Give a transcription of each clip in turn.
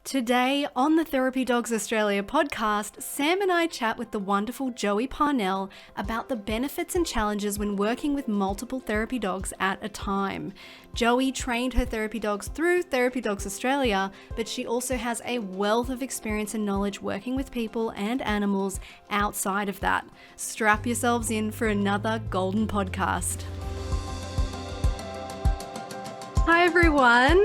Today on the Therapy Dogs Australia podcast, Sam and I chat with the wonderful Joey Parnell about the benefits and challenges when working with multiple therapy dogs at a time. Joey trained her therapy dogs through Therapy Dogs Australia, but she also has a wealth of experience and knowledge working with people and animals outside of that. Strap yourselves in for another golden podcast. Hi everyone.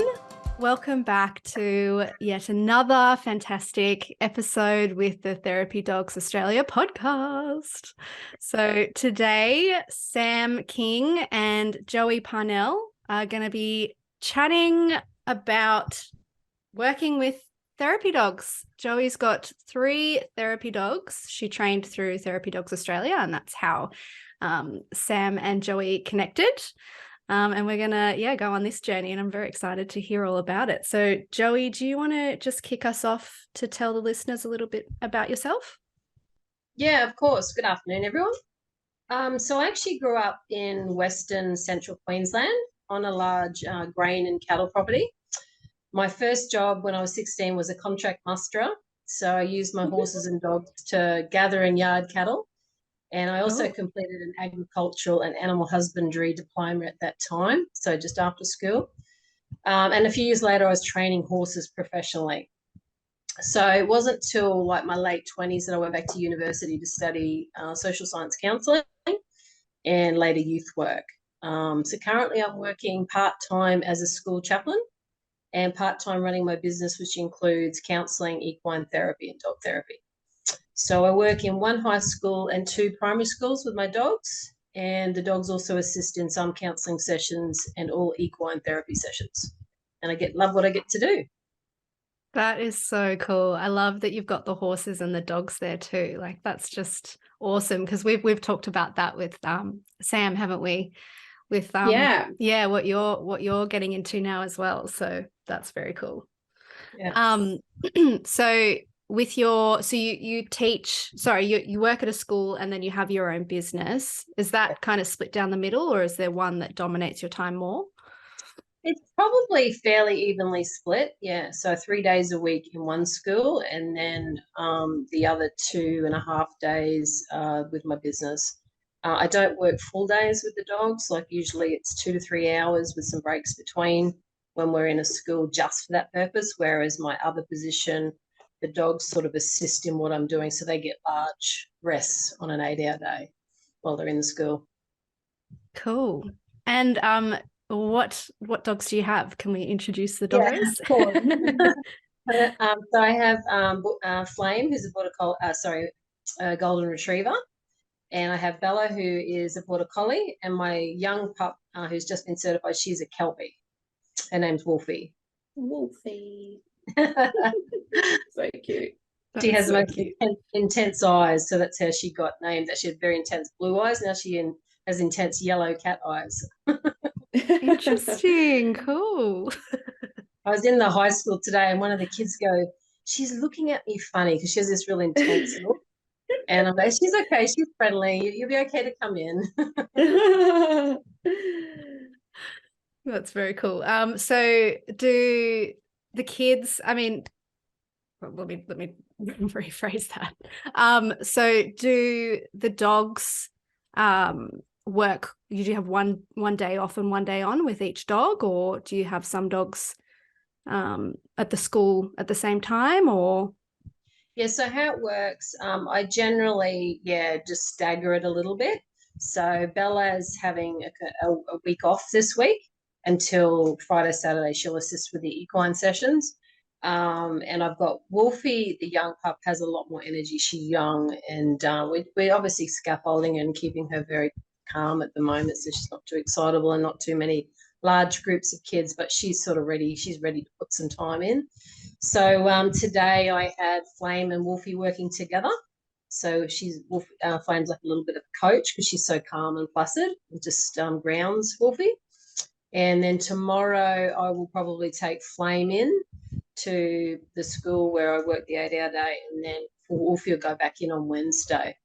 Welcome back to yet another fantastic episode with the Therapy Dogs Australia podcast. So today, Sam King and Joey Parnell are going to be chatting about working with therapy dogs. Joey's got 3 therapy dogs. She trained through Therapy Dogs Australia, and that's how Sam and Joey connected. And we're going to, go on this journey, and I'm very excited to hear all about it. So, Joey, do you want to just kick us off to tell the listeners a little bit about yourself? Yeah, of course. Good afternoon, everyone. So I actually grew up in Western Central Queensland on a large grain and cattle property. My first job when I was 16 was a contract musterer. So I used my horses and dogs to gather and yard cattle. And I also completed an agricultural and animal husbandry diploma at that time, so just after school. And a few years later, I was training horses professionally. So it wasn't till like my late 20s that I went back to university to study social science counselling and later youth work. So currently I'm working part-time as a school chaplain and part-time running my business, which includes counselling, equine therapy and dog therapy. So I work in 1 high school and 2 primary schools with my dogs, and the dogs also assist in some counselling sessions and all equine therapy sessions. And I love what I get to do. That is so cool. I love that you've got the horses and the dogs there too. Like, that's just awesome, because we've talked about that with Sam, haven't we? With what you're getting into now as well. So that's very cool. Yeah. So with you teach, you work at a school and then you have your own business. Is that kind of split down the middle, or is there one that dominates your time more? It's probably fairly evenly split. Yeah. So 3 days a week in one school, and then the other 2.5 days with my business. I don't work full days with the dogs. Like usually it's 2 to 3 hours with some breaks between when we're in a school just for that purpose. Whereas my other position, the dogs sort of assist in what I'm doing. So they get large rests on an 8-hour day while they're in the school. Cool. And what dogs do you have? Can we introduce the doggos? Yeah, of course. So I have Flame, who's a golden retriever, and I have Bella, who is a border collie, and my young pup, who's just been certified. She's a Kelpie. Her name's Wolfie. Wolfie. So cute. She has the most intense eyes, so that's how she got named. That she had very intense blue eyes. Now she has intense yellow cat eyes. Interesting. Cool. I was in the high school today, and one of the kids go, "She's looking at me funny," because she has this really intense look. And I'm like, "She's okay. She's friendly. You'll be okay to come in." That's very cool. So do the kids, let me rephrase that. So do the dogs work, you do have one day off and one day on with each dog, or do you have some dogs at the school at the same time, or? Yeah, so how it works, I generally, just stagger it a little bit. So Bella's having a week off this week until Friday, Saturday. She'll assist with the equine sessions. And I've got Wolfie, the young pup, has a lot more energy. She's young, and we're obviously scaffolding and keeping her very calm at the moment, so she's not too excitable and not too many large groups of kids, but she's sort of ready. She's ready to put some time in. So today I had Flame and Wolfie working together. So Flame's like a little bit of a coach because she's so calm and placid and just grounds Wolfie. And then tomorrow I will probably take Flame in to the school where I work the 8-hour day, and then Wolfie will go back in on Wednesday.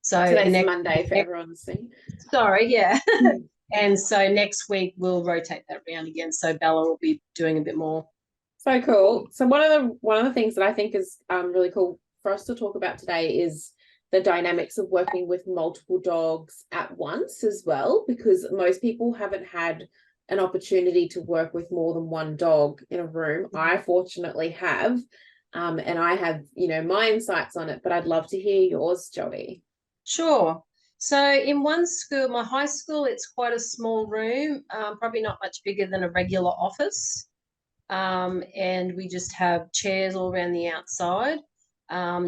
So today's Monday for everyone listening. Sorry, yeah. And so next week we'll rotate that round again. So Bella will be doing a bit more So cool. So one of the things that I think is really cool for us to talk about today is the dynamics of working with multiple dogs at once as well, because most people haven't had an opportunity to work with more than one dog in a room. I fortunately have, and I have, my insights on it, but I'd love to hear yours, Joey. Sure. So in one school, my high school, it's quite a small room, probably not much bigger than a regular office. And we just have chairs all around the outside.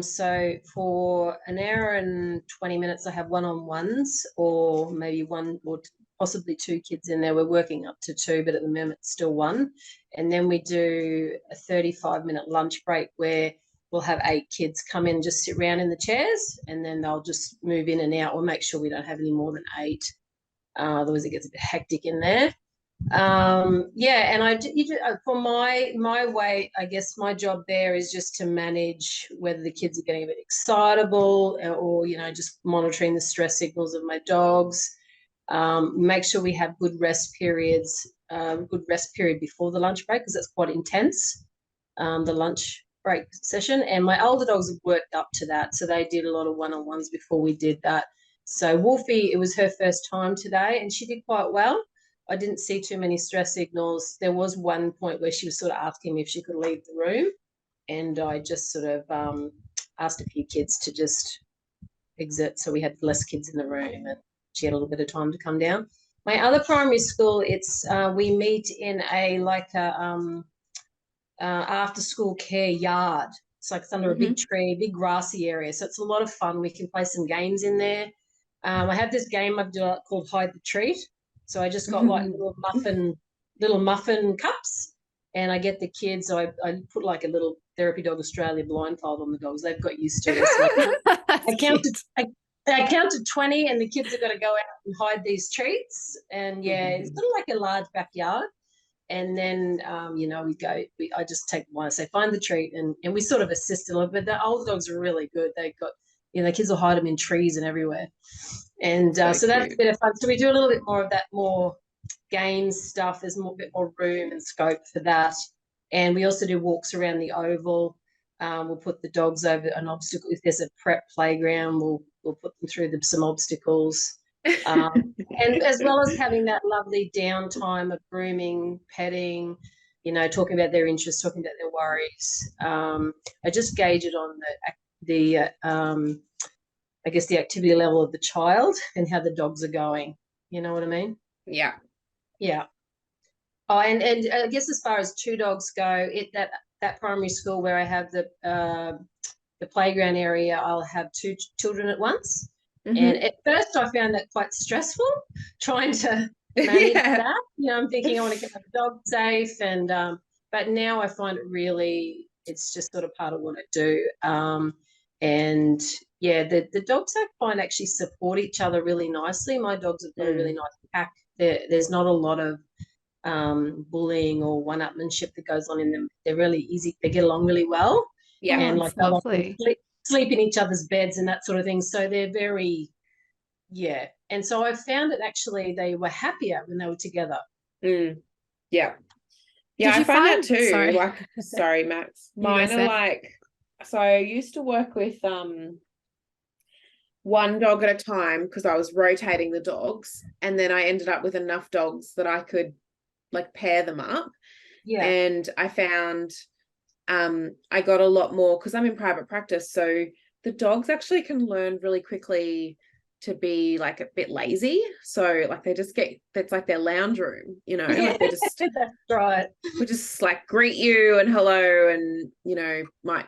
So for an hour and 20 minutes, I have one-on-ones, or maybe one or possibly two kids in there. We're working up to two, but at the moment it's still one. And then we do a 35-minute lunch break where we'll have 8 kids come in, just sit around in the chairs, and then they'll just move in and out. We'll make sure we don't have any more than 8. Otherwise it gets a bit hectic in there. And for my way, I guess my job there is just to manage whether the kids are getting a bit excitable, or just monitoring the stress signals of my dogs. Make sure we have good rest periods, good rest period before the lunch break, because that's quite intense, the lunch break session. And my older dogs have worked up to that, so they did a lot of one-on-ones before we did that. So Wolfie, it was her first time today, and she did quite well. I didn't see too many stress signals. There was one point where she was sort of asking me if she could leave the room, and I just sort of asked a few kids to just exit, so we had less kids in the room, and she had a little bit of time to come down. My other primary school, it's we meet in a after school care yard. It's like it's under a big tree, big grassy area, so it's a lot of fun. We can play some games in there. I have this game I've developed called Hide the Treat. So I just got like little muffin cups, and I get the kids. So I put like a little Therapy Dog Australia blindfold on the dogs. They've got used to it. So I counted 20, and the kids are going to go out and hide these treats. And it's sort of like a large backyard. And then I just take one. I say find the treat, and we sort of assist a little bit. The old dogs are really good. They've got the kids will hide them in trees and everywhere. And so that's a bit of fun. So we do a little bit more of that, more game stuff. There's a bit more room and scope for that. And we also do walks around the oval. We'll put the dogs over an obstacle. If there's a prep playground, we'll put them through some obstacles. And as well as having that lovely downtime of grooming, petting, talking about their interests, talking about their worries. I just gauge it on I guess the activity level of the child and how the dogs are going. You know what I mean? Yeah. Yeah. Oh, and I guess as far as 2 dogs go, that primary school where I have the playground area, I'll have 2 children at once. And at first I found that quite stressful, trying to manage that. I'm thinking I want to keep the dog safe, and but now I find it's just sort of part of what I do. And the dogs I find actually support each other really nicely. My dogs have got a really nice pack. There's not a lot of bullying or one-upmanship that goes on in them. They're really easy. They get along really well. Yeah, and like lovely. Sleep in each other's beds and that sort of thing. So they're very, And so I found that actually they were happier when they were together. Yeah. Yeah, I find that too. Sorry. Sorry, Max. Mine are so I used to work with one dog at a time because I was rotating the dogs, and then I ended up with enough dogs that I could pair them up. Yeah. And I found I got a lot more because I'm in private practice, so the dogs actually can learn really quickly to be a bit lazy. So they just it's like their lounge room, they just that's right. We just greet you and hello, and might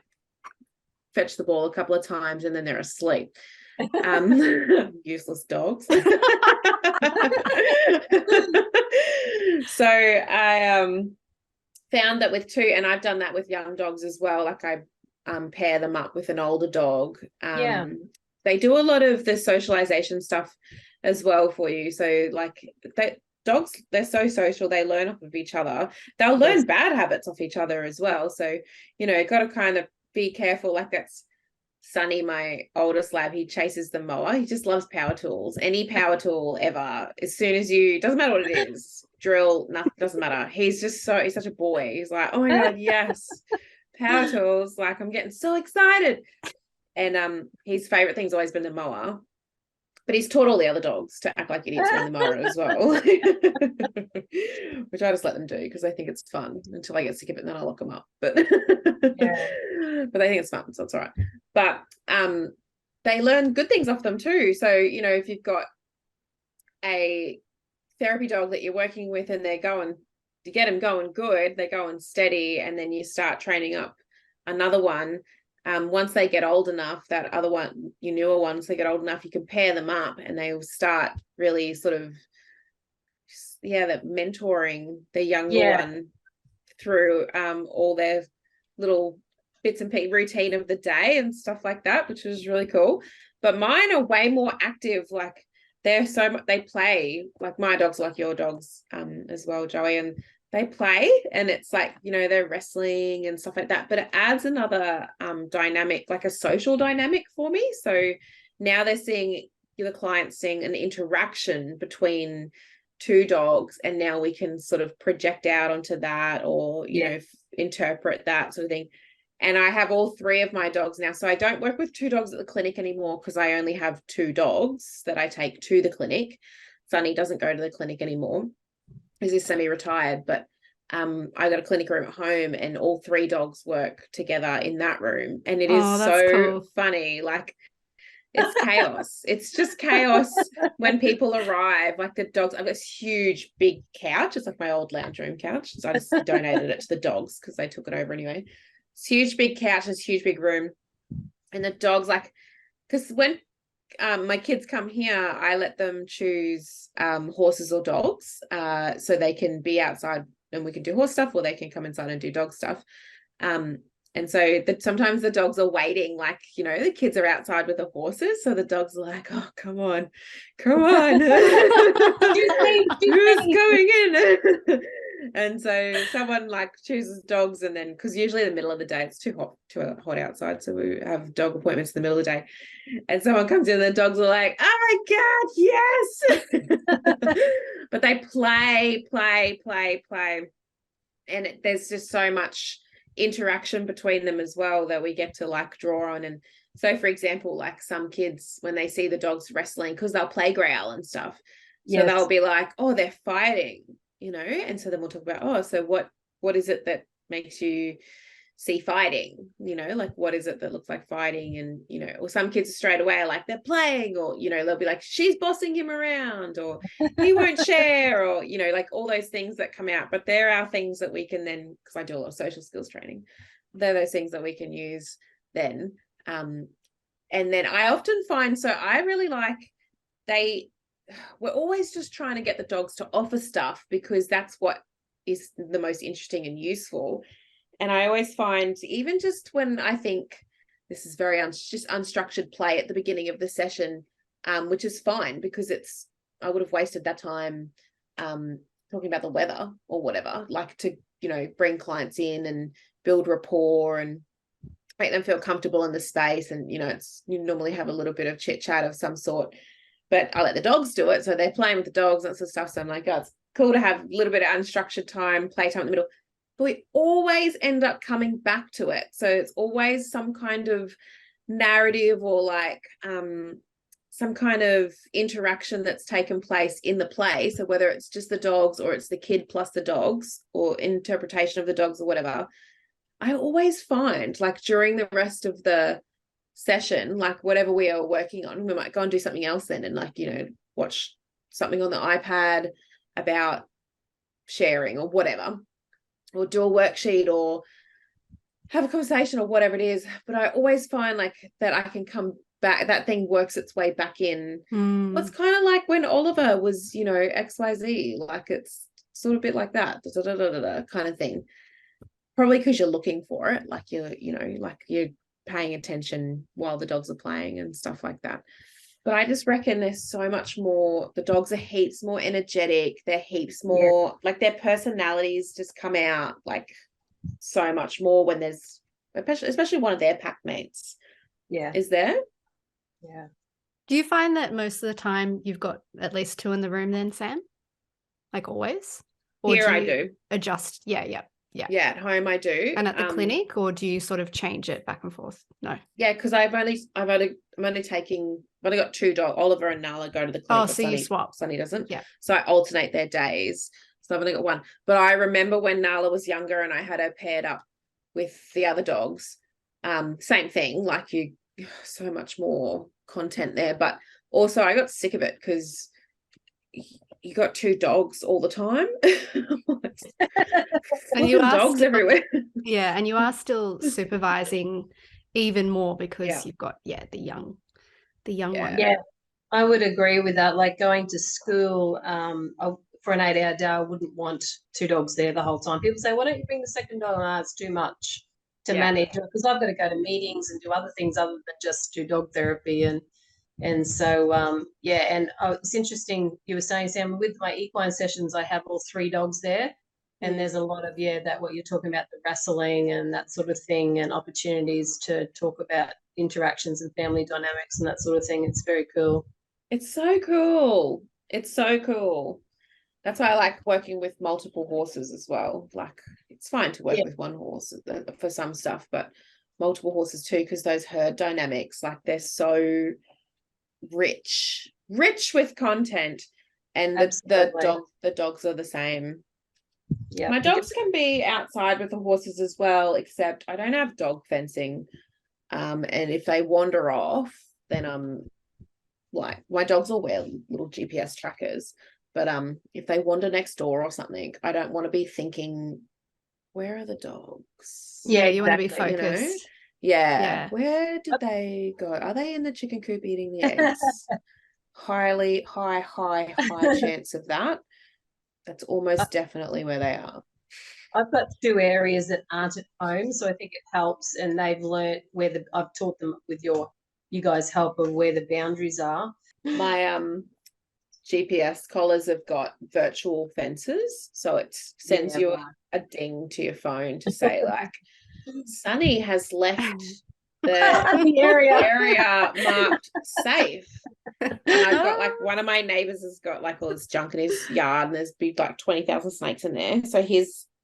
fetch the ball a couple of times and then they're asleep. Useless dogs. So I found that with 2, and I've done that with young dogs as well. I pair them up with an older dog. They do a lot of the socialization stuff as well for you. So dogs, they're so social, they learn off of each other. They'll learn bad habits off each other as well. So, got to kind of be careful. That's Sonny, my oldest lab, he chases the mower. He just loves power tools. Any power tool ever. As soon as doesn't matter what it is, drill, nothing, doesn't matter. He's such a boy. He's like, oh my God, yes, power tools. Like, I'm getting so excited. And his favorite thing's always been the mower. But he's taught all the other dogs to act like idiots around the mower as well, which I just let them do because I think it's fun until I get sick of it and then I lock them up. But Yeah. but I think it's fun, so it's all right. But they learn good things off them too. So, you know, if you've got a therapy dog that you're working with and they're going to get them going good, they're going steady, and then you start training up another one. Once they get old enough, that other one, your newer ones, they get old enough, you can pair them up and they will start really sort of, that mentoring the younger one through all their little bits and pieces routine of the day and stuff like that, which is really cool. But mine are way more active. Like they play, like my dogs are like your dogs as well, Joey, and they play, and it's like, you know, they're wrestling and stuff like that, but it adds another dynamic, like a social dynamic for me. So now the client's seeing an interaction between two dogs, and now we can sort of project out onto that, or you know, interpret that sort of thing. And I have all three of my dogs now, so I don't work with two dogs at the clinic anymore because I only have two dogs that I take to the clinic. Sunny doesn't go to the clinic anymore. He's semi-retired, but I got a clinic room at home and all three dogs work together in that room, and it is so cool. funny. Like, it's chaos. It's just chaos when people arrive. Like, the dogs, I've got this huge big couch. It's like my old lounge room couch, so I just donated it to the dogs because they took it over anyway. It's huge big couch, this huge big room, and the dogs, like, because when my kids come here, I let them choose horses or dogs, so they can be outside and we can do horse stuff, or they can come inside and do dog stuff. And so sometimes the dogs are waiting, like, you know, the kids are outside with the horses, so the dogs are like, oh, come on who's coming in? And so someone like chooses dogs, and then, because usually in the middle of the day it's too hot outside, so we have dog appointments in the middle of the day, and someone comes in and the dogs are like, oh my God, yes. But they play, and there's just so much interaction between them as well that we get to like draw on. And so, for example, like some kids, when they see the dogs wrestling, because they'll play growl and stuff, so they'll be like, oh, they're fighting, you know. And so then we'll talk about, oh, so what is it that makes you see fighting, you know, like what is it that looks like fighting? And, you know, or some kids straight away are like, they're playing, or, you know, they'll be like, she's bossing him around, or he won't share, or, you know, like all those things that come out. But there are things that we can then, because I do a lot of social skills training, they're those things that we can use then. And then I often find, so I really like, we're always just trying to get the dogs to offer stuff, because that's what is the most interesting and useful. And I always find, even just when I think this is very just unstructured play at the beginning of the session, which is fine, because I would have wasted that time talking about the weather or whatever, like to, you know, bring clients in and build rapport and make them feel comfortable in the space. And, you know, you normally have a little bit of chit chat of some sort, but I let the dogs do it. So they're playing with the dogs and that sort of stuff. So I'm like, oh, it's cool to have a little bit of unstructured time, playtime in the middle. But we always end up coming back to it. So it's always some kind of narrative, or like some kind of interaction that's taken place in the play. So whether it's just the dogs, or it's the kid plus the dogs, or interpretation of the dogs, or whatever, I always find, like, during the rest of the session, like whatever we are working on, we might go and do something else then, and, like, you know, watch something on the iPad about sharing or whatever, or do a worksheet, or have a conversation, or whatever it is. But I always find, like, that I can come back, that thing works its way back in. It's kind of like when Oliver was, you know, XYZ, like it's sort of a bit like that, kind of thing. Probably because you're looking for it, like you're paying attention while the dogs are playing and stuff like that. But I just reckon there's so much more. The dogs are heaps more energetic. They're heaps more, like, their personalities just come out, like, so much more when there's, especially one of their pack mates is there. Yeah. Do you find that most of the time you've got at least two in the room then, Sam? Like always? Or Here do I you do. adjust? Yeah. Yeah, at home I do. And at the clinic, or do you sort of change it back and forth? No. Yeah, because I'm only taking, I've only got 2 dogs. Oliver and Nala go to the clinic. Oh, but so you swap. Sunny doesn't. Yeah. So I alternate their days. So I've only got one. But I remember when Nala was younger and I had her paired up with the other dogs. Same thing, like so much more content there. But also I got sick of it because you got 2 dogs all the time. And you are dogs still, everywhere. Yeah, and you are still supervising even more because you've got the young one. Yeah, I would agree with that. Like going to school for an 8-hour day, I wouldn't want 2 dogs there the whole time. People say, why don't you bring the second dog? It's too much to manage because I've got to go to meetings and do other things other than just do dog therapy. And so, and it's interesting you were saying, Sam, with my equine sessions, I have all 3 dogs there. And there's a lot of, that what you're talking about, the wrestling and that sort of thing, and opportunities to talk about interactions and family dynamics and that sort of thing. It's very cool. It's so cool. It's so cool. That's why I like working with multiple horses as well. Like, it's fine to work with one horse for some stuff, but multiple horses too, because those herd dynamics, like, they're so rich with content. And the dogs are the same. Yeah, my dogs can be outside with the horses as well, except I don't have dog fencing. And if they wander off, then like, my dogs will wear little GPS trackers. But if they wander next door or something, I don't want to be thinking, where are the dogs? Yeah, you want to be focused. You know? Yeah. Where did they go? Are they in the chicken coop eating the eggs? High chance of that. That's almost definitely where they are. I've got 2 areas that aren't at home, so I think it helps, and they've learnt I've taught them with you guys' help of where the boundaries are. My GPS collars have got virtual fences, so it sends you a ding to your phone to say, like, Sunny has left the area marked safe. And I've got, like, one of my neighbors has got, like, all this junk in his yard, and there's big, like, 20,000 snakes in there. So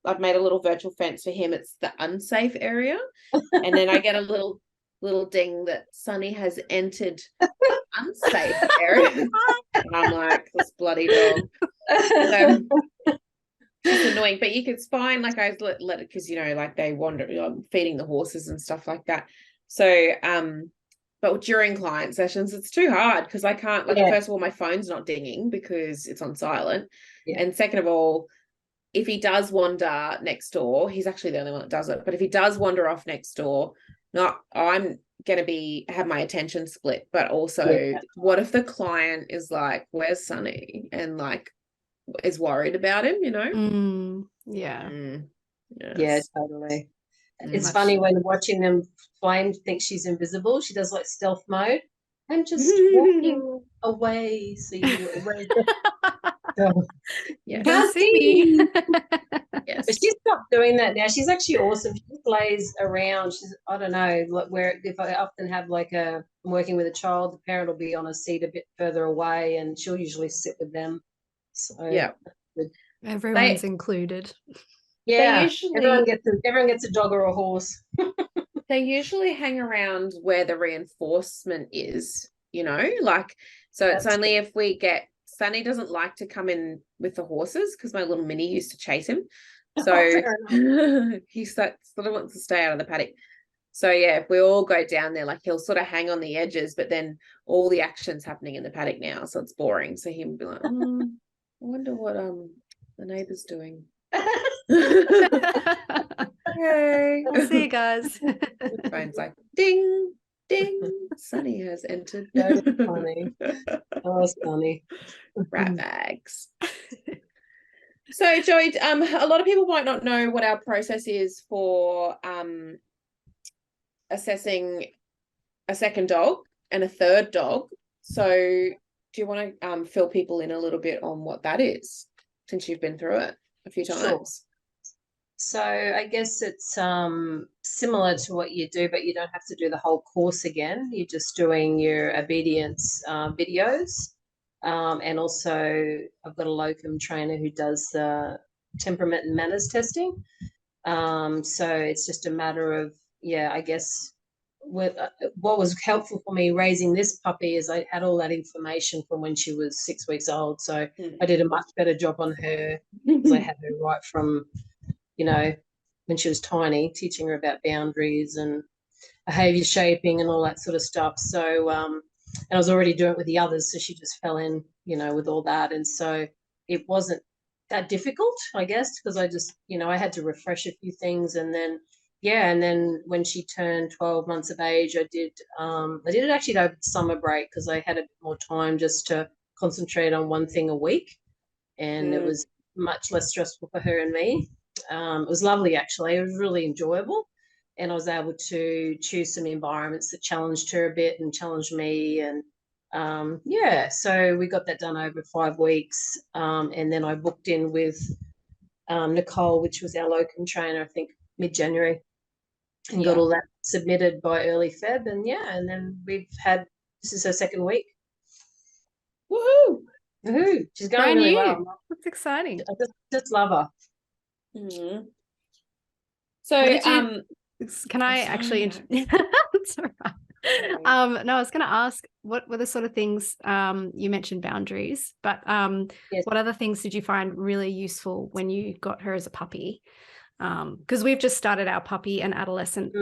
I've made a little virtual fence for him. It's the unsafe area. And then I get a little ding that Sunny has entered unsafe area. And I'm like, this bloody dog. It's annoying, but it's fine. Like, I let it, because like, they wander, I'm feeding the horses and stuff like that. So but during client sessions, it's too hard because I can't, like, first of all, my phone's not dinging because it's on silent. And second of all, if he does wander next door, he's actually the only one that does it, but if he does wander off next door, I'm going to have my attention split. But also, what if the client is like, where's Sunny? And, like, is worried about him, Yes. Yeah, totally. It's funny when watching them. Flame thinks she's invisible. She does, like, stealth mode. I'm just walking away, so you can't see me. Yes. But she's stopped doing that now. She's actually awesome. She plays around. I don't know, like, where if I often have, like, I'm working with a child, the parent will be on a seat a bit further away, and she'll usually sit with them. So everyone's included. Yeah, everyone gets a dog or a horse. They usually hang around where the reinforcement is, like, so it's only if we get, Sunny doesn't like to come in with the horses because my little mini used to chase him. So he sort of wants to stay out of the paddock. So if we all go down there, like, he'll sort of hang on the edges, but then all the action's happening in the paddock now, so it's boring. So he'll be like, I wonder what the neighbour's doing. Okay. I'll see you guys. Phone's like, ding, ding, Sunny has entered. That is funny. Oh, it's funny. Rat bags. So, Joey, a lot of people might not know what our process is for assessing a second dog and a third dog. So, do you want to fill people in a little bit on what that is, since you've been through it a few times? Sure. So I guess it's similar to what you do, but you don't have to do the whole course again. You're just doing your obedience videos. And also I've got a locum trainer who does the temperament and manners testing. So it's just a matter of, I guess what was helpful for me raising this puppy is I had all that information from when she was 6 weeks old. So I did a much better job on her because I had her right from, when she was tiny, teaching her about boundaries and behavior shaping and all that sort of stuff. So, and I was already doing it with the others. So she just fell in, with all that. And so it wasn't that difficult, I guess, because I just, I had to refresh a few things. And then, and then when she turned 12 months of age, I did it actually over the summer break because I had a bit more time just to concentrate on one thing a week. And it was much less stressful for her and me. It was lovely, actually. It was really enjoyable. And I was able to choose some environments that challenged her a bit and challenged me. And so we got that done over 5 weeks. And then I booked in with Nicole, which was our locum trainer, I think mid-January, and got all that submitted by early Feb. And and then this is her second week. Woohoo! Woohoo! She's going really well. That's exciting. I just love her. Mm-hmm. So, can I actually? That's all right. No, I was going to ask, what were the sort of things you mentioned boundaries, but Yes. What other things did you find really useful when you got her as a puppy? Because we've just started our puppy and adolescent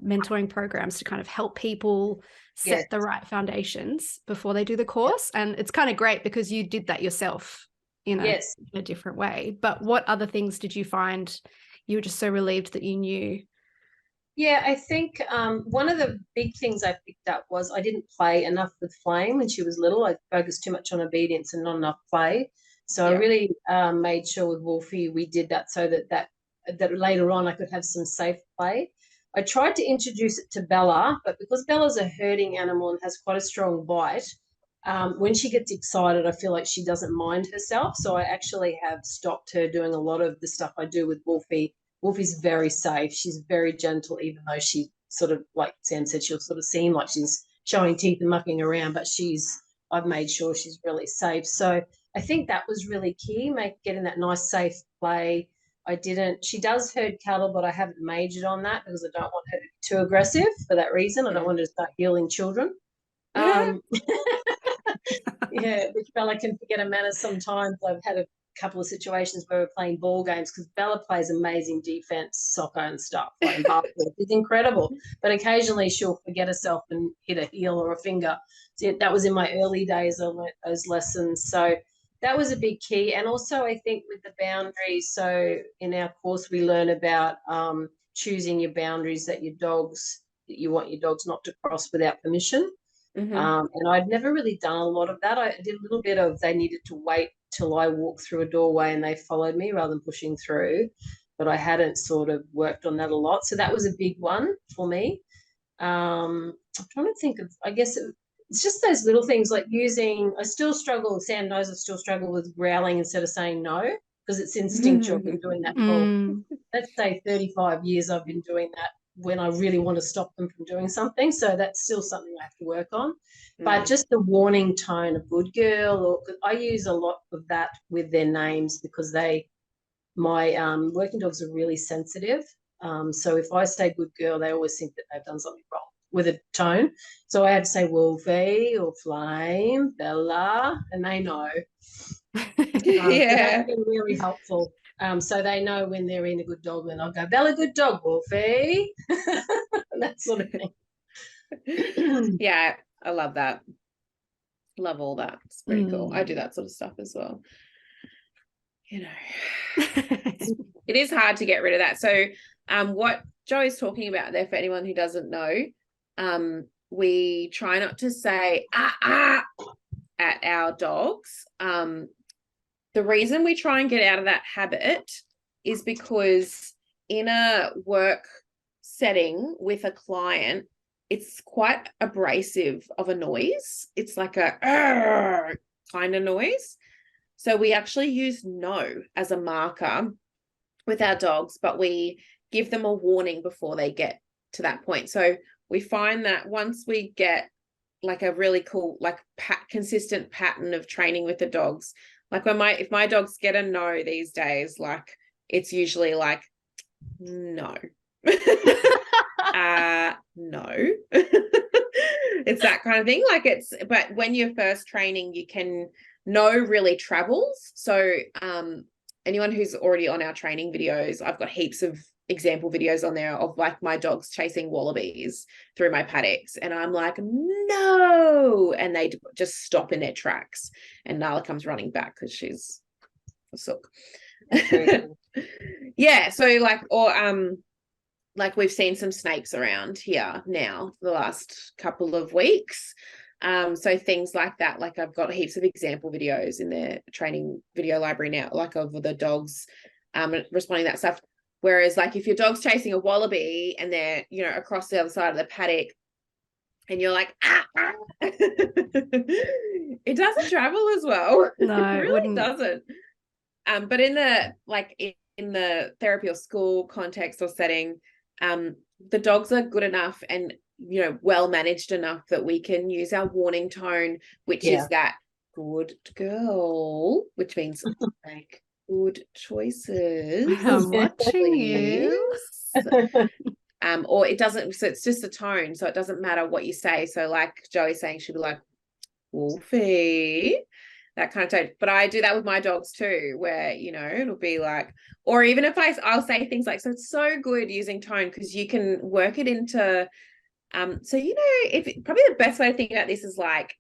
mentoring programs to kind of help people set the right foundations before they do the course. And it's kind of great because you did that yourself, in a different way. But what other things did you find you were just so relieved that you knew? Yeah, I think one of the big things I picked up was I didn't play enough with Flame when she was little. I focused too much on obedience and not enough play. So I really made sure with Wolfie we did that so that later on I could have some safe play. I tried to introduce it to Bella, but because Bella's a herding animal and has quite a strong bite, when she gets excited, I feel like she doesn't mind herself. So I actually have stopped her doing a lot of the stuff I do with Wolfie. Wolfie's very safe. She's very gentle, even though she sort of, like Sam said, she'll sort of seem like she's showing teeth and mucking around, but I've made sure she's really safe. So I think that was really key, getting that nice, safe play. She does herd cattle, but I haven't majored on that because I don't want her to be too aggressive for that reason. I don't want her to start healing children. Which Bella can forget her manners sometimes. I've had a couple of situations where we're playing ball games because Bella plays amazing defense, soccer and stuff, like basketball. It's incredible. But occasionally she'll forget herself and hit a heel or a finger. So that was in my early days. I learnt those lessons. So that was a big key. And also I think with the boundaries, so in our course we learn about choosing your boundaries that you want your dogs not to cross without permission. Mm-hmm. And I'd never really done a lot of that. I did a little bit of they needed to wait till I walked through a doorway and they followed me rather than pushing through. But I hadn't sort of worked on that a lot. So that was a big one for me. I'm trying to think of, I guess it's just those little things like I still struggle, Sam knows I still struggle with growling instead of saying no because it's instinctual. I've been doing that for, let's say, 35 years I've been doing that when I really want to stop them from doing something. So that's still something I have to work on. But just the warning tone of good girl, or I use a lot of that with their names because my working dogs are really sensitive. So if I say good girl, they always think that they've done something wrong with a tone. So I had to say Wolfie or Flame, Bella, and they know. So that's been really helpful. So they know when they're in a good dog, and I'll go, Bella, good dog, Wolfie. That sort of thing. Yeah, I love that. Love all that. It's pretty cool. I do that sort of stuff as well. It is hard to get rid of that. So what Joey's talking about there, for anyone who doesn't know, we try not to say at our dogs. The reason we try and get out of that habit is because in a work setting with a client, it's quite abrasive of a noise. It's like a kind of noise. So we actually use no as a marker with our dogs, but we give them a warning before they get to that point. So we find that once we get like a really cool, like consistent pattern of training with the dogs, Like if my dogs get a no these days, like it's usually like no. No. It's that kind of thing. Like but when you're first training, you can no really travels. So anyone who's already on our training videos, I've got heaps of example videos on there of like my dogs chasing wallabies through my paddocks, and I'm like, no, and they just stop in their tracks, and Nala comes running back because she's a sook. Yeah, so like we've seen some snakes around here now the last couple of weeks. So things like that, like I've got heaps of example videos in their training video library now, like of the dogs responding to that stuff. Whereas like if your dog's chasing a wallaby and they're, you know, across the other side of the paddock and you're like, it doesn't travel as well. No, it really doesn't. But in the therapy or school context or setting, the dogs are good enough and, you know, well managed enough that we can use our warning tone, which is that good girl, which means like good choices. I'm watching you. Or it doesn't, so it's just a tone, so it doesn't matter what you say. So like Joey's saying, she'll be like, Wolfie, that kind of tone. But I do that with my dogs too, where, you know, it'll be like, or even if I'll say things like, so it's so good using tone because you can work it into so, you know, probably the best way to think about this is like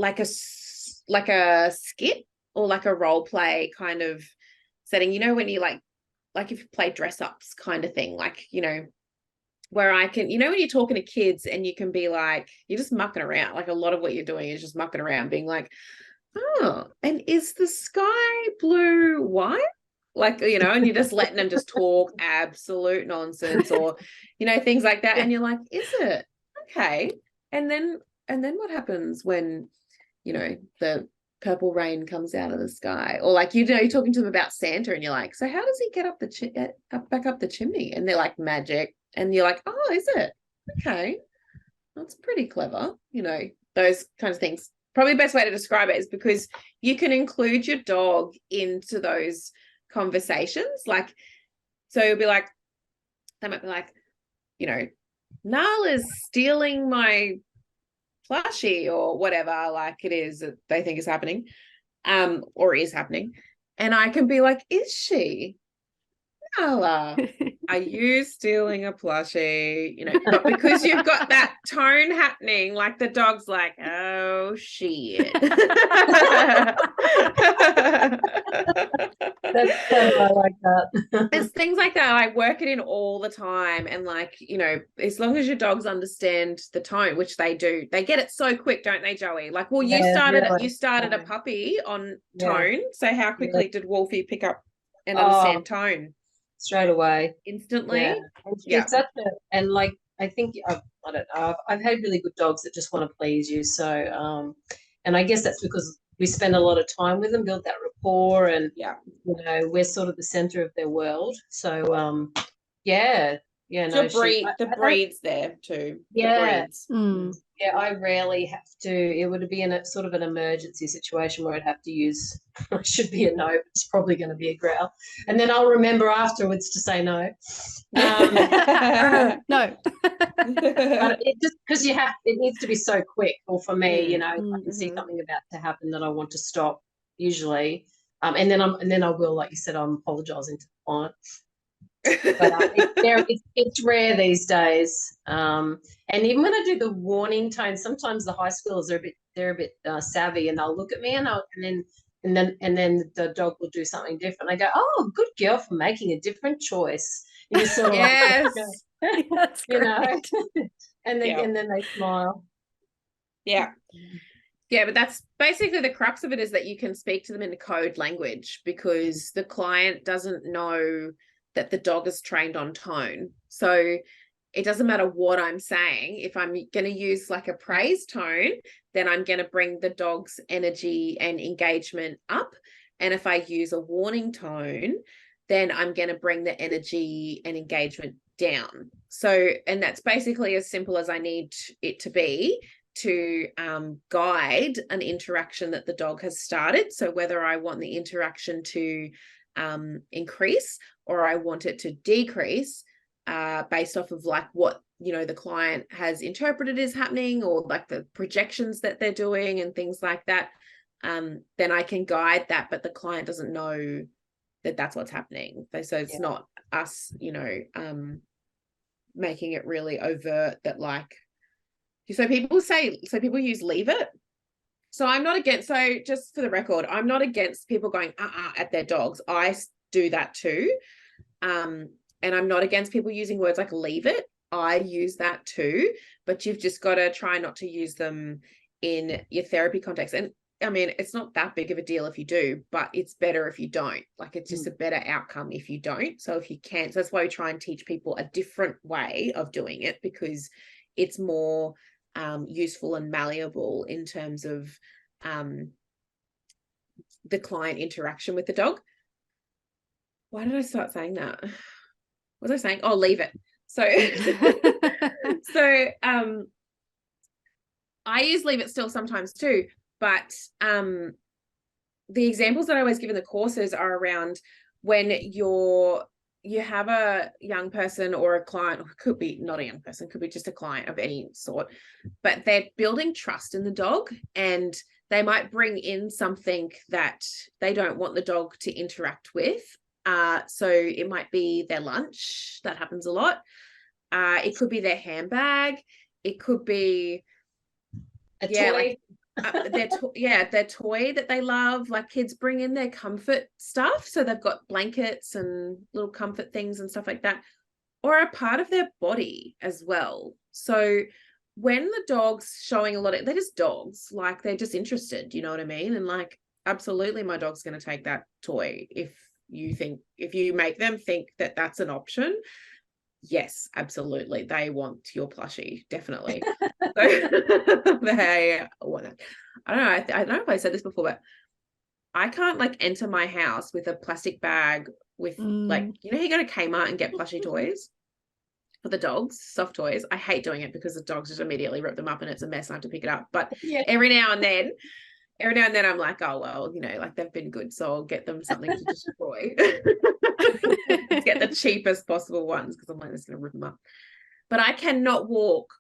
a skit or like a role play kind of setting, you know, when you like if you play dress ups kind of thing, like, you know, where I can, you know, when you're talking to kids and you can be like, you're just mucking around, like a lot of what you're doing is just mucking around, being like, oh, and is the sky blue white? Like, you know, and you're just letting them just talk absolute nonsense, or, you know, things like that. And you're like, is it? Okay. And then what happens when, you know, the purple rain comes out of the sky? Or like, you know, you're talking to them about Santa and you're like, so how does he get back up the chimney? And they're like, magic. And you're like, oh, is it? Okay. That's pretty clever. You know, those kinds of things. Probably the best way to describe it is because you can include your dog into those conversations. Like, so you'll be like, they might be like, you know, Nala's stealing my plushie or whatever, like it is that they think is happening, or is happening. And I can be like, is she? Nala, are you stealing a plushie? You know, but because you've got that tone happening, like the dog's like, oh shit. That's clever. I like that. It's things like that. I work it in all the time. And like, you know, as long as your dogs understand the tone, which they do, they get it so quick, don't they, Joey? Like, well, you started a puppy on tone. So how quickly did Wolfie pick up and understand tone? Straight away, instantly. It's such and like I think I don't know. I've had really good dogs that just want to please you. So and I guess that's because we spend a lot of time with them, build that rapport, and you know, we're sort of the center of their world. So the breeds there too. Yeah. The breeds. Yeah, I rarely have to. It would be in a sort of an emergency situation where I'd have to use. It should be a no, but it's probably going to be a growl, and then I'll remember afterwards to say no. No, but it just because it needs to be so quick. Or for me, you know, I can see something about to happen that I want to stop. Usually, and then I will, like you said, I'm apologising to the client. But it's rare these days. And even when I do the warning tone, sometimes the high schoolers are a bit savvy, and they'll look at me and then the dog will do something different. I go, oh, good girl for making a different choice. And you sort of that's you great. know, and then they smile. Yeah. Yeah, but that's basically the crux of it, is that you can speak to them in the code language, because the client doesn't know that the dog is trained on tone. So it doesn't matter what I'm saying. If I'm going to use like a praise tone, then I'm going to bring the dog's energy and engagement up. And if I use a warning tone, then I'm going to bring the energy and engagement down. So, and that's basically as simple as I need it to be to guide an interaction that the dog has started. So whether I want the interaction to increase or I want it to decrease based off of like what, you know, the client has interpreted is happening, or like the projections that they're doing and things like that, then I can guide that, but the client doesn't know that that's what's happening. So it's not us, you know, making it really overt that like, so people use leave it. So I'm not against, so just for the record, I'm not against people going at their dogs. I do that too. And I'm not against people using words like leave it. I use that too, but you've just got to try not to use them in your therapy context. And I mean, it's not that big of a deal if you do, but it's better if you don't. Like, it's just a better outcome if you don't. So if you can, so that's why we try and teach people a different way of doing it, because it's more useful and malleable in terms of the client interaction with the dog. Why did I start saying that? What was I saying? Oh, leave it. So, I use leave it still sometimes too, but the examples that I always give in the courses are around when you have a young person or a client, or it could be not a young person, could be just a client of any sort, but they're building trust in the dog, and they might bring in something that they don't want the dog to interact with. So it might be their lunch. That happens a lot. It could be their handbag. It could be a toy. Their toy that they love. Like, kids bring in their comfort stuff, so they've got blankets and little comfort things and stuff like that, or a part of their body as well. So when the dog's showing a lot of, they're just dogs, like they're just interested, you know what I mean? And like, absolutely, my dog's going to take that toy if you make them think that that's an option. Yes, absolutely. They want your plushie, definitely. So they want it. I don't know. I don't know if I said this before, but I can't like enter my house with a plastic bag with like, you know, you go to Kmart and get plushie toys for the dogs, soft toys. I hate doing it because the dogs just immediately rip them up and it's a mess and I have to pick it up. But every now and then I'm like, oh, well, you know, like they've been good, so I'll get them something to destroy. Get the cheapest possible ones because I'm like, it's going to rip them up. But I cannot walk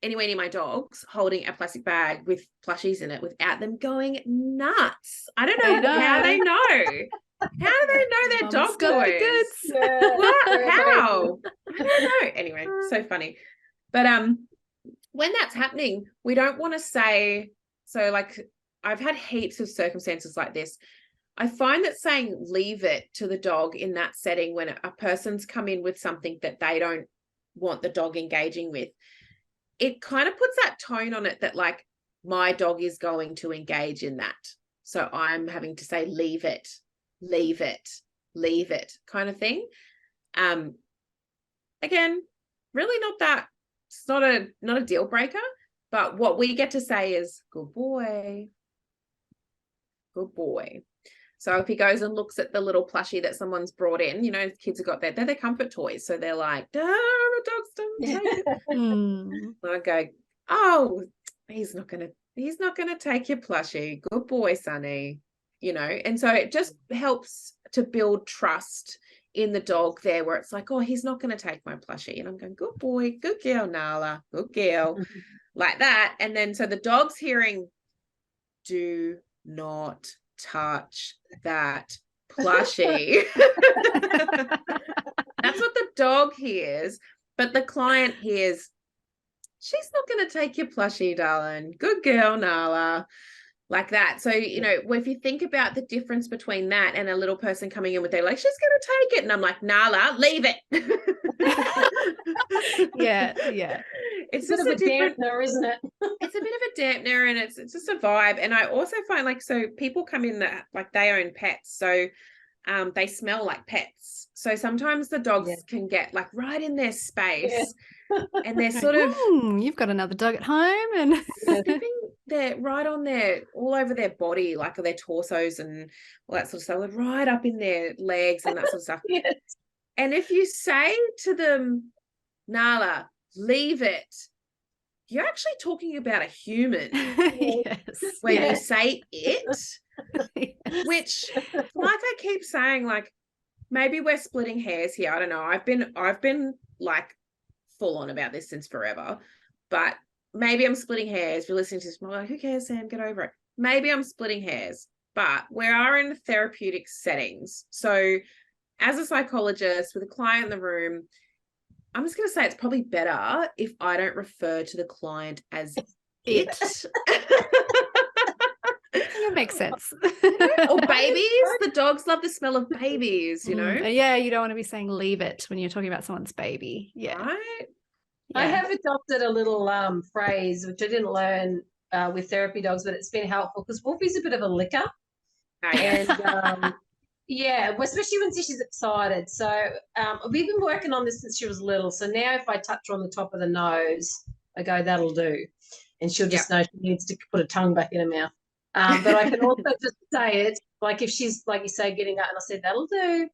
anywhere near my dogs holding a plastic bag with plushies in it without them going nuts. I don't know how they know. How do they know their dog toys? What? How? I don't know. Anyway, so funny. But when that's happening, we don't want to say, so like, I've had heaps of circumstances like this. I find that saying leave it to the dog in that setting, when a person's come in with something that they don't want the dog engaging with, it kind of puts that tone on it that like, my dog is going to engage in that. So I'm having to say, leave it kind of thing. Again, really not that, it's not a deal breaker, but what we get to say is good boy. Good boy. So if he goes and looks at the little plushie that someone's brought in, you know, kids have got they're their comfort toys. So they're like, the dog's don't take it. And I go, oh, he's not gonna take your plushie. Good boy, Sonny. You know, and so it just helps to build trust in the dog there, where it's like, oh, he's not going to take my plushie. And I'm going, good boy, good girl, Nala, good girl, like that. And then so the dog's hearing, do not touch that plushie. That's what the dog hears, but the client hears, she's not going to take your plushie, darling. Good girl, Nala. Like that. So, you know, if you think about the difference between that and a little person coming in with their like, she's going to take it. And I'm like, Nala, leave it. Yeah. It's a bit of a dampener, isn't it? It's a bit of a dampener, and it's just a vibe. And I also find like, so people come in that like they own pets. So they smell like pets. So sometimes the dogs can get like right in their space and they're sort of, you've got another dog at home, and they're right on their, all over their body, like their torsos and all that sort of stuff, right up in their legs and that sort of stuff. And if you say to them, Nala, leave it, you're actually talking about a human Yes. when Yeah. you say it, Yes. which, like I keep saying, like, maybe we're splitting hairs here. I don't know. I've been like full on about this since forever, but maybe I'm splitting hairs. If you're listening to this, I'm like, who cares, Sam? Get over it. Maybe I'm splitting hairs, but we are in therapeutic settings. So as a psychologist with a client in the room, I'm just going to say it's probably better if I don't refer to the client as it. It makes sense. Or babies. The dogs love the smell of babies, you know? Yeah, you don't want to be saying leave it when you're talking about someone's baby. Yeah. Right? Yeah. I have adopted a little phrase, which I didn't learn with therapy dogs, but it's been helpful because Wolfie's a bit of a licker. Oh, yeah. And yeah, especially when she's excited. So we've been working on this since she was little. So now if I touch her on the top of the nose, I go, that'll do. And she'll just know she needs to put her tongue back in her mouth. But I can also just say it, like if she's, like you say, getting up and I said, that'll do,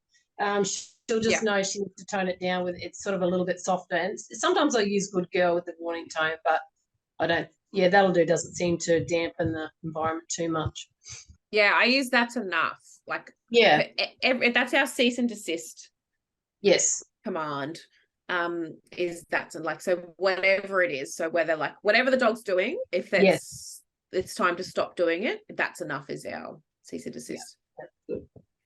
she'll just know she needs to tone it down with it's sort of a little bit softer. And sometimes I use good girl with the warning tone, but I don't, that'll do doesn't seem to dampen the environment too much. Yeah, I use that's enough. Like, that's our cease and desist. Yes. Command. Is that's like, so whatever it is. So whether like whatever the dog's doing, if that's it's time to stop doing it, that's enough is our cease and desist.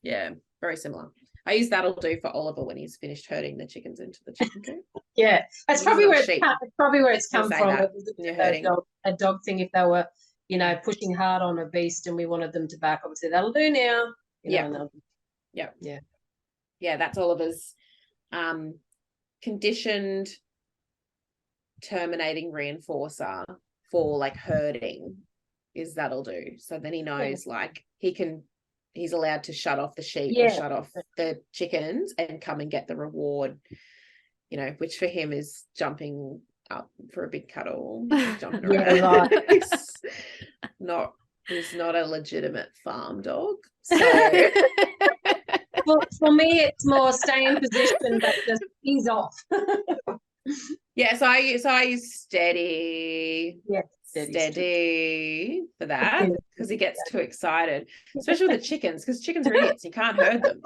Yeah, very similar. I use that'll do for Oliver when he's finished herding the chickens into the chicken coop. Yeah, that's probably where it's come from. It was a dog thing. If they were, pushing hard on a beast and we wanted them to back, obviously that'll do now. Yeah. That's Oliver's conditioned terminating reinforcer for like herding is that'll do. So then he knows like he's allowed to shut off the sheep or shut off the chickens and come and get the reward, which for him is jumping up for a big cuddle, jumping around. Right. He's not a legitimate farm dog. So well, for me, it's more stay in position, but just ease off. So I use steady. Yeah. Steady for that because he gets too excited, especially with the chickens, because chickens are idiots. You can't herd them.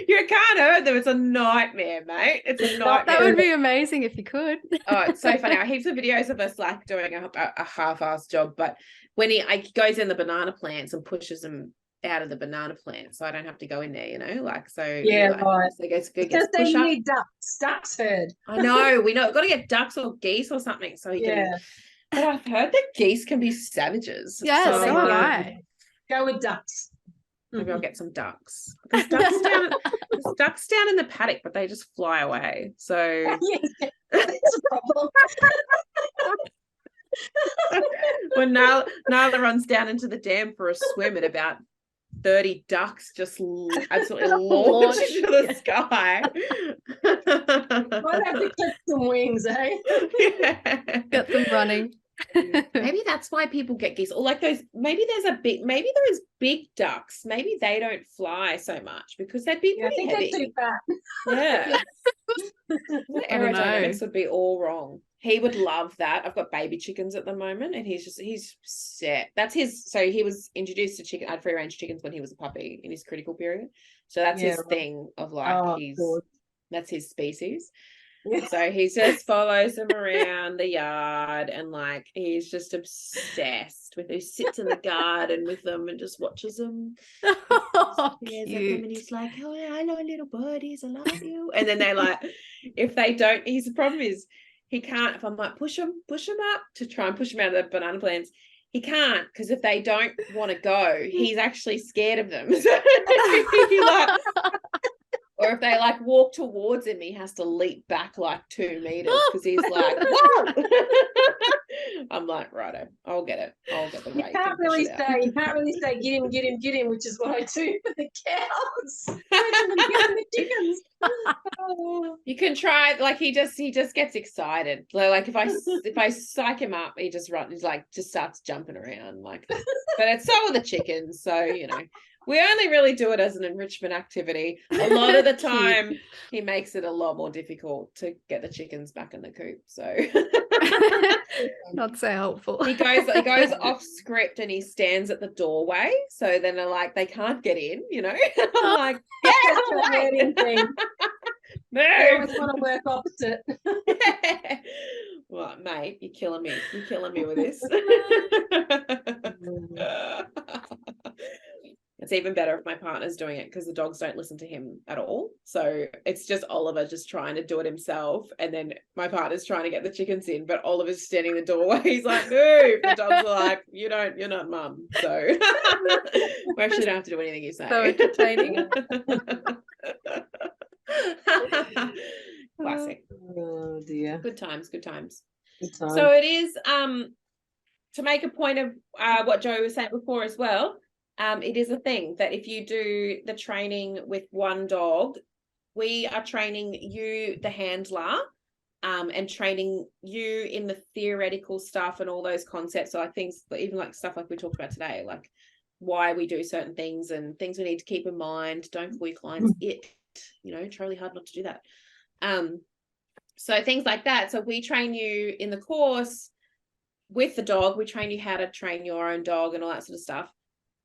You can't herd them. It's a nightmare, mate. It's a nightmare. That would be amazing if you could. Oh, it's so funny. I have heaps of videos of us like doing a half-assed job, but when he goes in the banana plants and pushes them out of the banana plant, so I don't have to go in there, right. So because they need ducks herd. I know, got to get ducks or geese or something so he can. But I've heard that geese can be savages. Yeah, so have I. Go with ducks. Maybe I'll get some ducks. There's ducks down in the paddock, but they just fly away. So that's a problem. When Nala runs down into the dam for a swim and about 30 ducks just absolutely launch into the sky. Might have to clip some wings, eh? Get them running. Maybe that's why people get geese, or like those. Maybe there is big ducks. Maybe they don't fly so much because they'd be pretty heavy. They're too fat. Yeah. The aerodynamics would be all wrong. He would love that. I've got baby chickens at the moment and he's set. That's his. So he was introduced to chicken. I had free range chickens when he was a puppy in his critical period. So that's his thing of like, that's his species. Yeah. So he just follows them around the yard and like, he's just obsessed with, he sits in the garden with them and just watches them. Cute. And he's like, oh, hello, little birdies, I love you. And then they like, if they don't, his problem is, he can't, if I'm like, push them up to try and push them out of the banana plants, he can't, because if they don't want to go, he's actually scared of them. So or if they like walk towards him, he has to leap back like 2 meters because he's like, whoa. I'm like, righto, I'll get it. I'll get the rake. You can't really say, get him, which is what I do for the cows. The chickens. You can try, like he just gets excited. Like if I psych him up, he just runs, he's like just starts jumping around like. But it's so are the chickens, so We only really do it as an enrichment activity. A lot of the time, he makes it a lot more difficult to get the chickens back in the coop. So not so helpful. He goes off script and he stands at the doorway. So then they're like, they can't get in, you know. I'm like, get out of the way. I always want to work opposite. Well, mate, you're killing me. You're killing me with this. It's even better if my partner's doing it because the dogs don't listen to him at all. So it's just Oliver just trying to do it himself. And then my partner's trying to get the chickens in, but Oliver's standing in the doorway. He's like, move. The dogs are like, you're not mum. So we actually don't have to do anything you say. So entertaining. Classic. Oh dear. Good times. Good time. So it is to make a point of what Joey was saying before as well. It is a thing that if you do the training with one dog, we are training you, the handler, and training you in the theoretical stuff and all those concepts. So like things, even like stuff like we talked about today, like why we do certain things and things we need to keep in mind. Don't call your clients it, try really hard not to do that. So things like that. So we train you in the course with the dog. We train you how to train your own dog and all that sort of stuff.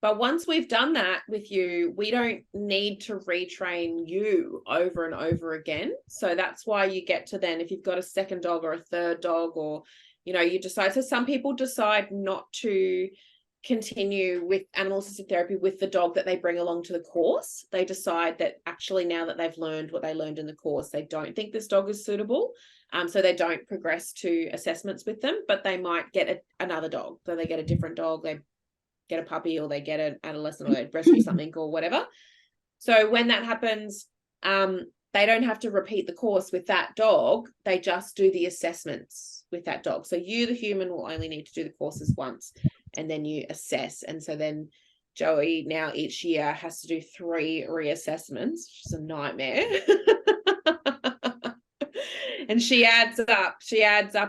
But once we've done that with you, we don't need to retrain you over and over again. So that's why you get to then, if you've got a second dog or a third dog, or, you decide. So some people decide not to continue with animal assisted therapy with the dog that they bring along to the course. They decide that actually now that they've learned what they learned in the course, they don't think this dog is suitable. So they don't progress to assessments with them, but they might get another dog. So they get a different dog, they get a puppy, or they get an adolescent, or they rescue something or whatever. So when that happens, they don't have to repeat the course with that dog. They just do the assessments with that dog. So you, the human, will only need to do the courses once, and then you assess. And so then Joey now each year has to do 3 reassessments, which is a nightmare. And she adds up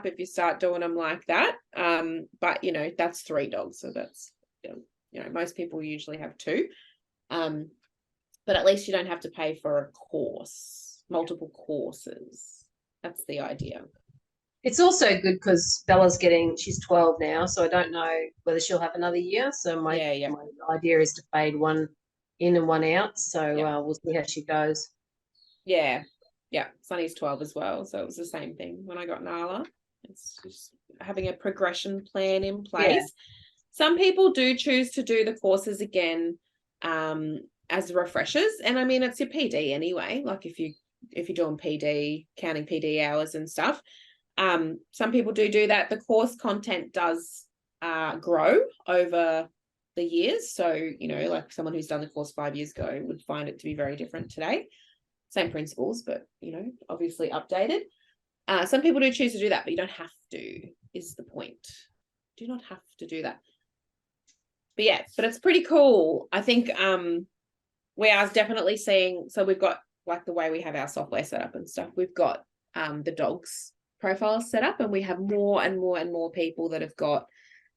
if you start doing them like that. But that's 3 dogs. So that's, most people usually have 2. But at least you don't have to pay for a course, multiple courses. That's the idea. It's also good because Bella's she's 12 now, so I don't know whether she'll have another year. So my idea is to fade one in and one out. So we'll see how she goes. Yeah. Sunny's 12 as well. So it was the same thing when I got Nala. It's just having a progression plan in place. Yeah. Some people do choose to do the courses again as refreshers. And I mean, it's your PD anyway. Like if you're doing PD, counting PD hours and stuff. Some people do that. The course content does grow over the years. So, like someone who's done the course 5 years ago would find it to be very different today. Same principles, but, obviously updated. Some people do choose to do that, but you don't have to, is the point. Do not have to do that. But it's pretty cool. I think we are definitely seeing, so we've got like the way we have our software set up and stuff. We've got the dogs profiles set up, and we have more and more and more people that have got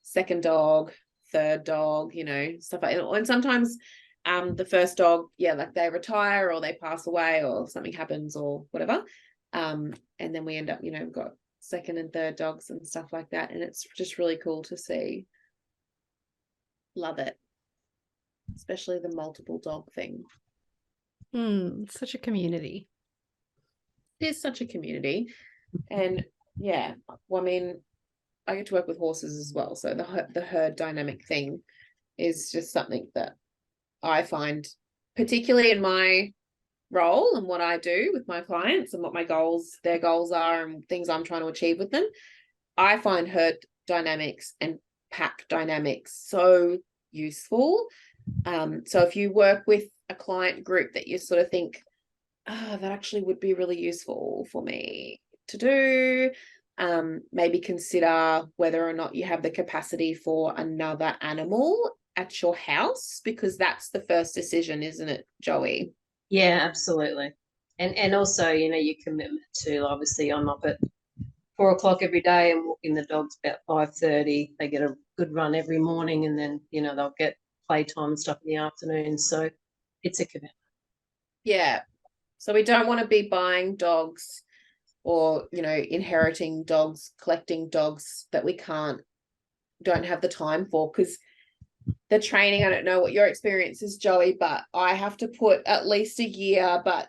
second dog, third dog, stuff like that. And sometimes the first dog, like they retire or they pass away or something happens or whatever. And then we end up, we've got second and third dogs and stuff like that. And it's just really cool to see. Love it. Especially the multiple dog thing. Such a community. It is such a community. And I mean, I get to work with horses as well. So the herd dynamic thing is just something that I find, particularly in my role and what I do with my clients and what their goals are and things I'm trying to achieve with them. I find herd dynamics and pack dynamics so useful. So if you work with a client group that you sort of think, that actually would be really useful for me to do, maybe consider whether or not you have the capacity for another animal at your house, because that's the first decision, isn't it, Joey? Yeah, absolutely. And also, your commitment to, obviously I'm up at 4:00 every day and walking the dogs about 5:30. They get a good run every morning, and then, they'll get playtime and stuff in the afternoon. So it's a commitment. Yeah. So we don't want to be buying dogs or, you know, inheriting dogs, collecting dogs that we don't have the time for, because the training, I don't know what your experience is, Joey, but I have to put at least a year, but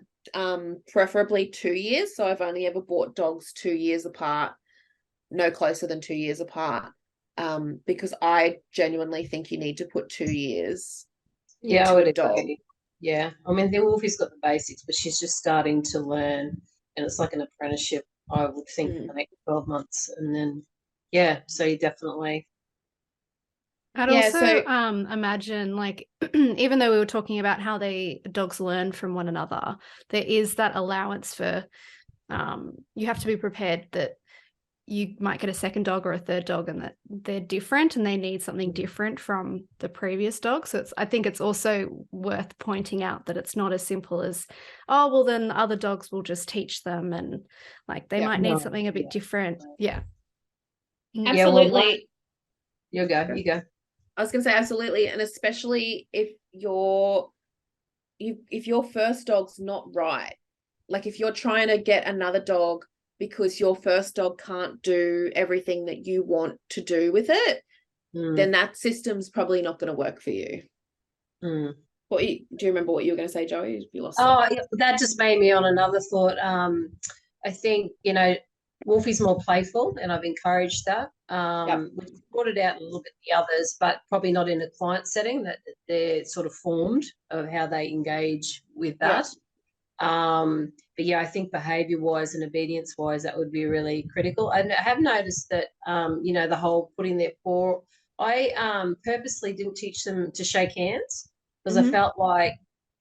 preferably 2 years. So I've only ever bought dogs 2 years apart, no closer than 2 years apart, because I genuinely think you need to put 2 years Yeah, I into would a dog. agree. Yeah, I mean, the Wolfie's got the basics, but she's just starting to learn, and it's like an apprenticeship, I would think, for the next 12 months. And then, yeah, so you definitely. I'd Yeah, also so imagine, like, even though we were talking about how dogs learn from one another, there is that allowance for you have to be prepared that you might get a second dog or a third dog and that they're different and they need something different from the previous dog. So I think it's also worth pointing out that it's not as simple as, oh, well, then other dogs will just teach them, and like they might need something a bit different. Yeah. Absolutely. You go. I was going to say absolutely, and especially if your first dog's not right, like if you're trying to get another dog because your first dog can't do everything that you want to do with it, then that system's probably not going to work for you. Do you remember what you were going to say, Joey? You lost it. That just made me on another thought. I think, you know, Wolfie's more playful, and I've encouraged that. We've brought it out a little bit the others, but probably not in a client setting, that they're sort of formed of how they engage with that. But yeah, I think behavior-wise and obedience-wise, that would be really critical. I have noticed that, you know, the whole putting their paw, I purposely didn't teach them to shake hands because I felt like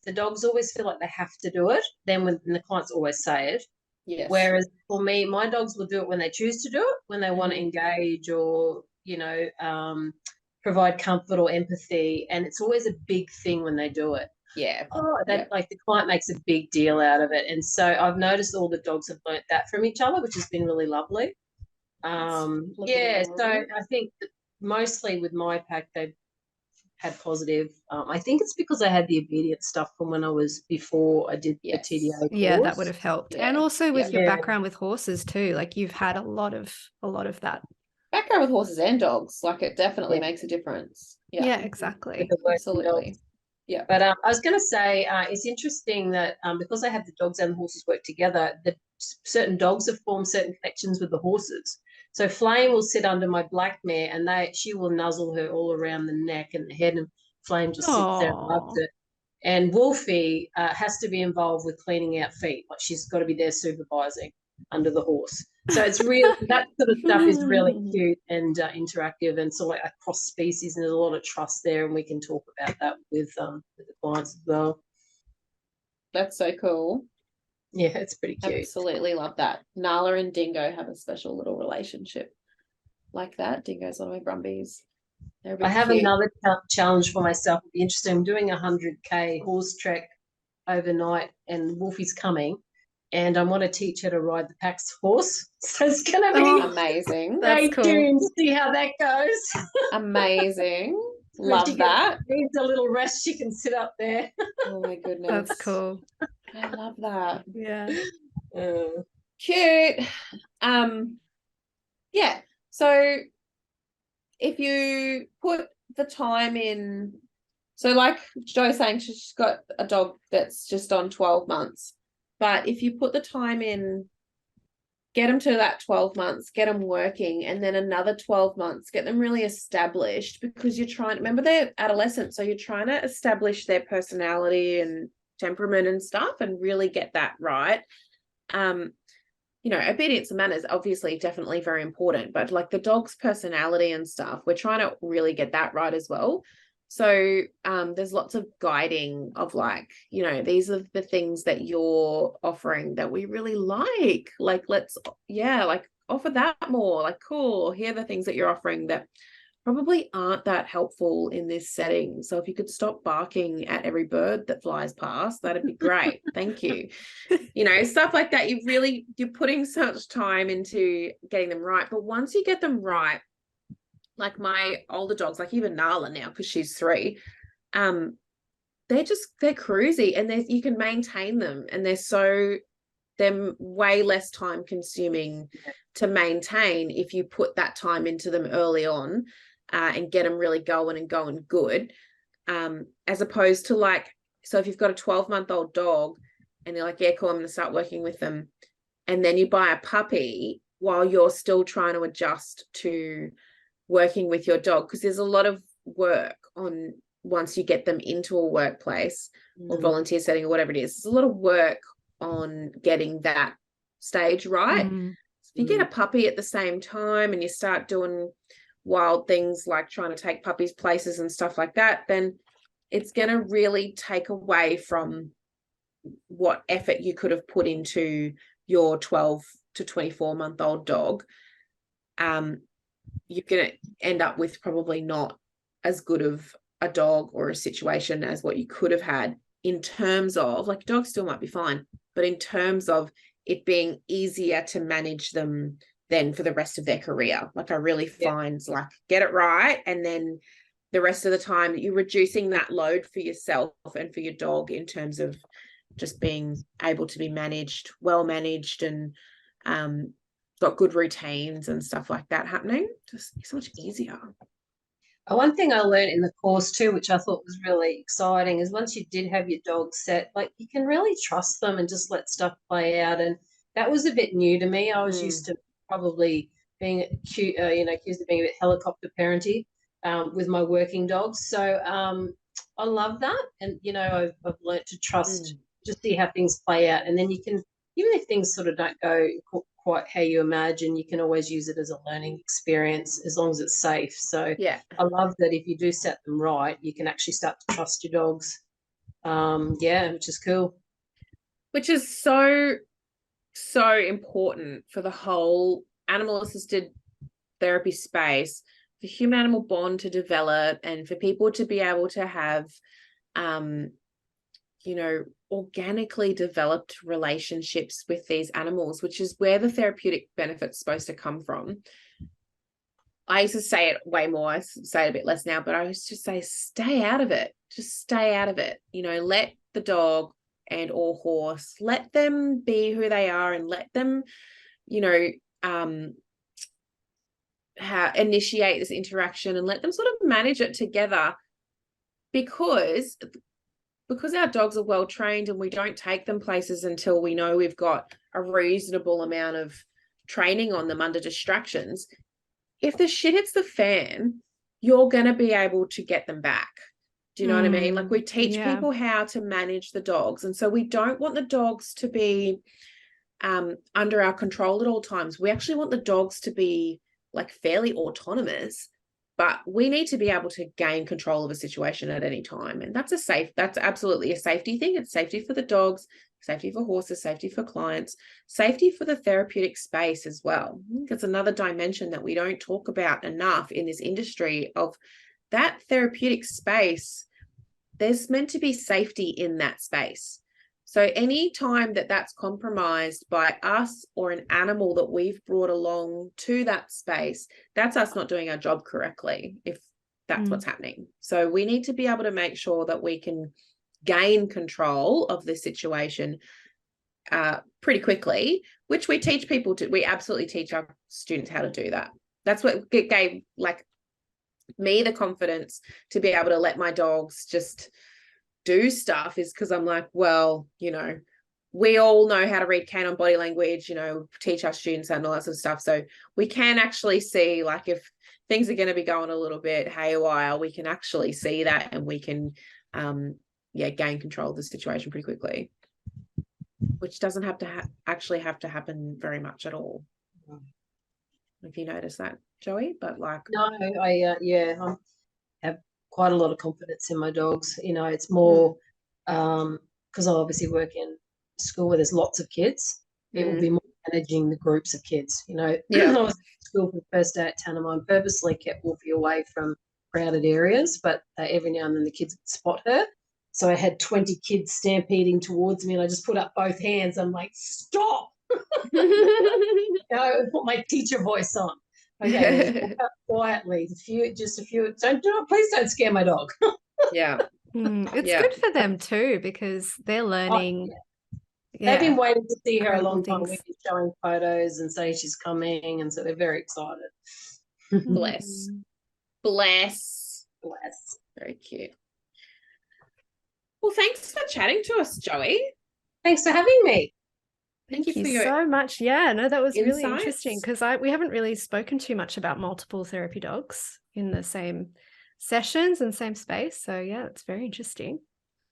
the dogs always feel like they have to do it. Then when the clients always say it. Yes. Whereas for me, my dogs will do it when they choose to do it, when they want to engage or, you know, provide comfort or empathy. And it's always a big thing when they do it. Yeah. Like the client makes a big deal out of it. And so I've noticed all the dogs have learnt that from each other, which has been really lovely. So I think that mostly with my pack, they've had positive. I think it's because I had the obedience stuff from when I was before I did the TDA course. Yeah, that would have helped. And also with your background with horses too, like you've had a lot of that. Background with horses and dogs, like it definitely makes a difference. Yeah, exactly. Absolutely. Yeah. But I was going to say, it's interesting that because I have the dogs and the horses work together, that certain dogs have formed certain connections with the horses. So Flame will sit under my black mare, and she will nuzzle her all around the neck and the head, and Flame just sits there and loves it. And Wolfie has to be involved with cleaning out feet. Like she's got to be there supervising under the horse. So it's real. That sort of stuff is really cute and interactive, and sort of like across species. And there's a lot of trust there, and we can talk about that with the clients as well. That's so cool. Yeah, it's pretty cute. Absolutely love that. Nala and Dingo have a special little relationship like that. Dingo's one of my Brumbies. I have another challenge for myself. It'd be interesting. I'm doing 100K horse trek overnight, and Wolfie's coming, and I want to teach her to ride the pack's horse. So it's going to be amazing. That's cool. To see how that goes. Amazing. Love that. Needs a little rest. She can sit up there. Oh my goodness. That's cool. I love that. Yeah. Cute. Yeah. So if you put the time in, so like Joy's saying, she's got a dog that's just on 12 months. But if you put the time in, get them to that 12 months, get them working, and then another 12 months, get them really established, because you're trying, remember they're adolescents, so you're trying to establish their personality and temperament and stuff and really get that right. You know, obedience and manners, obviously, definitely very important, but like the dog's personality and stuff, we're trying to really get that right as well. So there's lots of guiding of like, you know, these are the things that you're offering that we really like. Like, let's, like offer that more. Like, cool. Here are the things that you're offering that probably aren't that helpful in this setting. So if you could stop barking at every bird that flies past, that'd be great. Thank you. You know, stuff like that. You're putting such time into getting them right. But once you get them right, like my older dogs, like even Nala now, because she's 3, they're cruisy, and you can maintain them, and they're way less time consuming to maintain if you put that time into them early on, and get them really going good, as opposed to like, so if you've got a 12-month-old dog and you're like, yeah, cool, I'm going to start working with them, and then you buy a puppy while you're still trying to adjust to working with your dog, because there's a lot of work on once you get them into a workplace or volunteer setting or whatever it is. There's a lot of work on getting that stage right. If you get a puppy at the same time and you start doing wild things like trying to take puppies places and stuff like that, then it's going to really take away from what effort you could have put into your 12 to 24-month-old dog. You're going to end up with probably not as good of a dog or a situation as what you could have had, in terms of, like, dogs still might be fine, but in terms of it being easier to manage them then for the rest of their career. Like, I really find, like, get it right, and then the rest of the time you're reducing that load for yourself and for your dog in terms of just being able to be well managed, and got good routines and stuff like that happening. Just so much easier. One thing I learned in the course too, which I thought was really exciting, is once you did have your dog set, like, you can really trust them and just let stuff play out. And that was a bit new to me. I was used to probably being accused of being a bit helicopter parenting with my working dogs. So I love that. And, I've learned to trust, just see how things play out. And then you can, even if things sort of don't go quite how you imagine, you can always use it as a learning experience as long as it's safe. So I love that if you do set them right, you can actually start to trust your dogs. Which is cool. Which is so important for the whole animal assisted therapy space, for human animal bond to develop, and for people to be able to have organically developed relationships with these animals, which is where the therapeutic benefit's supposed to come from. I used to say it way more. I say it a bit less now, but I used to say, stay out of it. Just stay out of it. Let the dog and or horse, let them be who they are, and let them, initiate this interaction, and let them sort of manage it together, because our dogs are well trained, and we don't take them places until we know we've got a reasonable amount of training on them under distractions. If the shit hits the fan, you're going to be able to get them back. Do you know what I mean? Like, we teach people how to manage the dogs. And so we don't want the dogs to be under our control at all times. We actually want the dogs to be like fairly autonomous, but we need to be able to gain control of a situation at any time. And that's absolutely a safety thing. It's safety for the dogs, safety for horses, safety for clients, safety for the therapeutic space as well. That's another dimension that we don't talk about enough in this industry, of that therapeutic space. There's meant to be safety in that space. So any time that that's compromised by us or an animal that we've brought along to that space, that's us not doing our job correctly, if that's what's happening. So we need to be able to make sure that we can gain control of the situation pretty quickly, which we teach people to. We absolutely teach our students how to do that. That's what gave, like, me the confidence to be able to let my dogs just do stuff, is because I'm like, well, we all know how to read canine body language, teach our students and all that sort of stuff. So we can actually see, like, if things are going to be going a little bit haywire, we can actually see that, and we can gain control of the situation pretty quickly, which doesn't have to actually have to happen very much at all. If you notice that, Joey, but like, no, I have quite a lot of confidence in my dogs. It's more because I obviously work in a school where there's lots of kids. It will be more managing the groups of kids. I was at school for the first day at Tanama and purposely kept Wolfie away from crowded areas, but every now and then the kids would spot her. So I had 20 kids stampeding towards me, and I just put up both hands. I'm like, stop! I put my teacher voice on. Okay, just walk up quietly. Just a few. Please don't scare my dog. Yeah. It's good for them too because they're learning. They've been waiting to see her a long time. things. We've been showing photos and saying she's coming, and so they're very excited. Bless. Bless. Bless. Very cute. Well, thanks for chatting to us, Joey. Thanks for having me. Thank you for so much. Yeah, no, that was really interesting because we haven't really spoken too much about multiple therapy dogs in the same sessions and same space. So yeah, it's very interesting.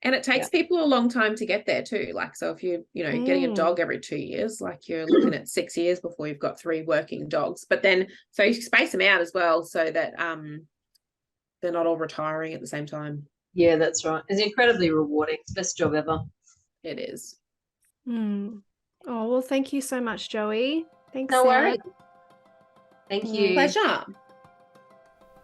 And it takes people a long time to get there too. Like, so if you're, getting a dog every 2 years, like you're looking at 6 years before you've got 3 working dogs. But then, so you space them out as well so that they're not all retiring at the same time. Yeah, that's right. It's incredibly rewarding. It's the best job ever. It is. Oh, well, thank you so much, Joey. Thanks, No Sam. worries. Thank you. Pleasure.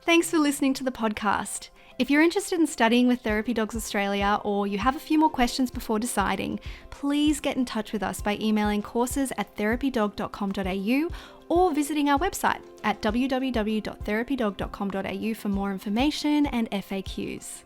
Thanks for listening to the podcast. If you're interested in studying with Therapy Dogs Australia or you have a few more questions before deciding, please get in touch with us by emailing courses@therapydog.com.au or visiting our website at www.therapydog.com.au for more information and FAQs.